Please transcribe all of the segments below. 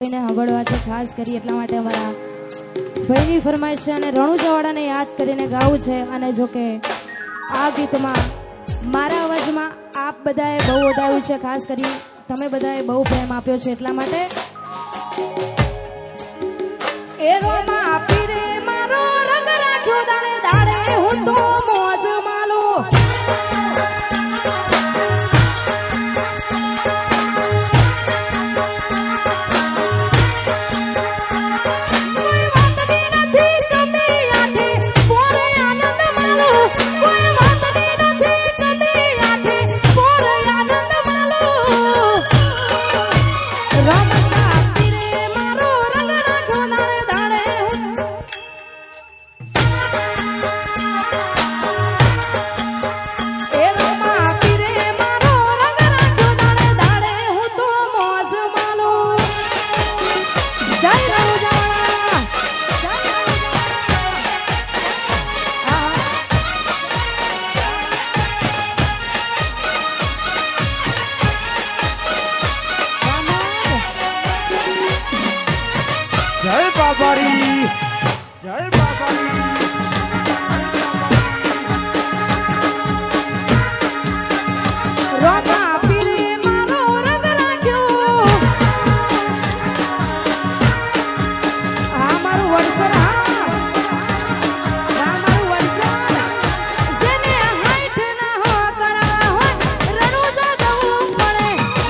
થઈને સાંભળવા છે, ખાસ કરી એટલા માટે અમારા ભાઈની ફરમાઈશ છે અને રણુજાવાળાને યાદ કરીને ગાવું છે. અને જો કે આ ગીતમાં મારા અવાજમાં આપ બધાએ બહુ વધાવ્યું છે, ખાસ કરી તમે બધાએ બહુ પ્રેમ આપ્યો છે એટલા માટે એ રોમાં આપી રે મારો રંગ રાખ્યો દાડે દાડે હું તો મોજ માલો. જય બાબારી, જય બાબારી. રોમા આપી રે મારો રંગ રાખ્યો આ મારું વરસર, આ મારું વરસર જેને હાઈઠ ના હો કરા હોય રણુજા જવું પડે.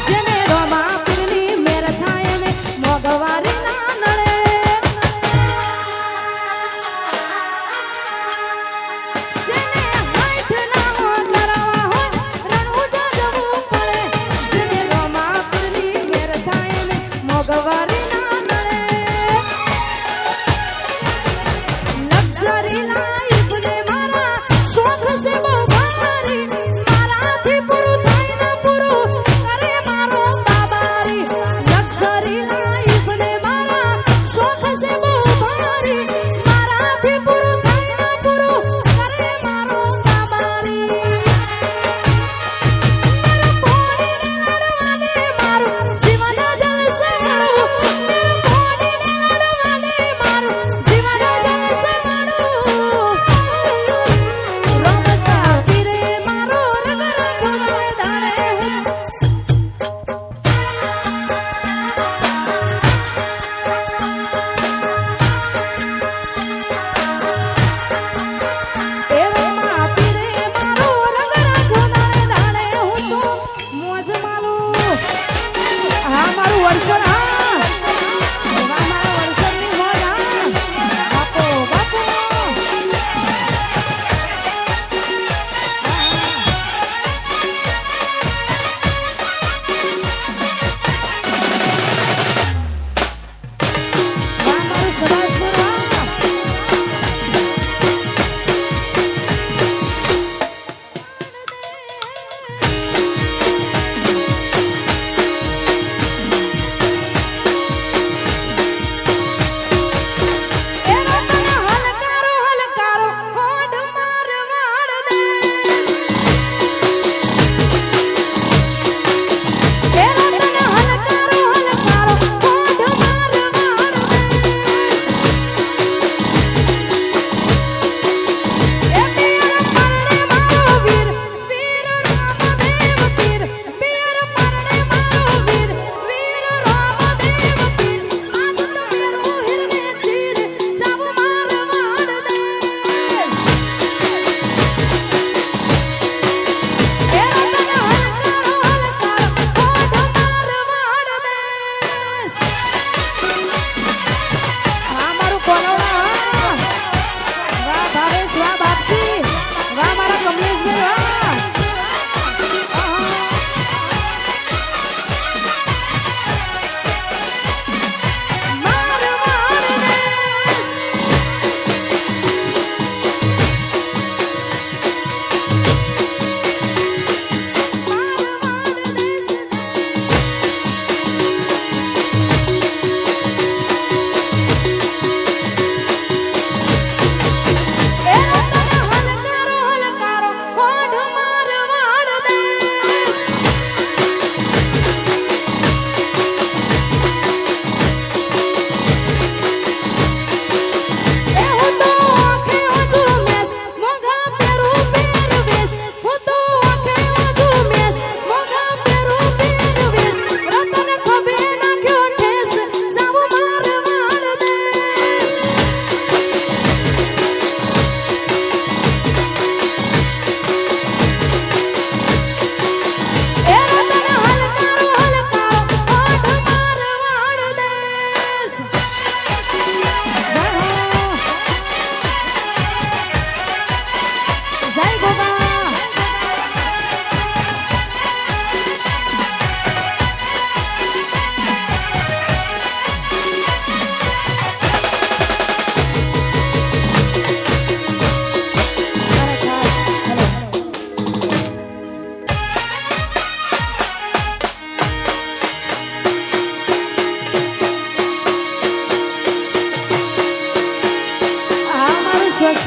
જેને રોમા પીરની મેર થાય ને મોગવારી ના નડે.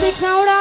હાર્દિક સાવડા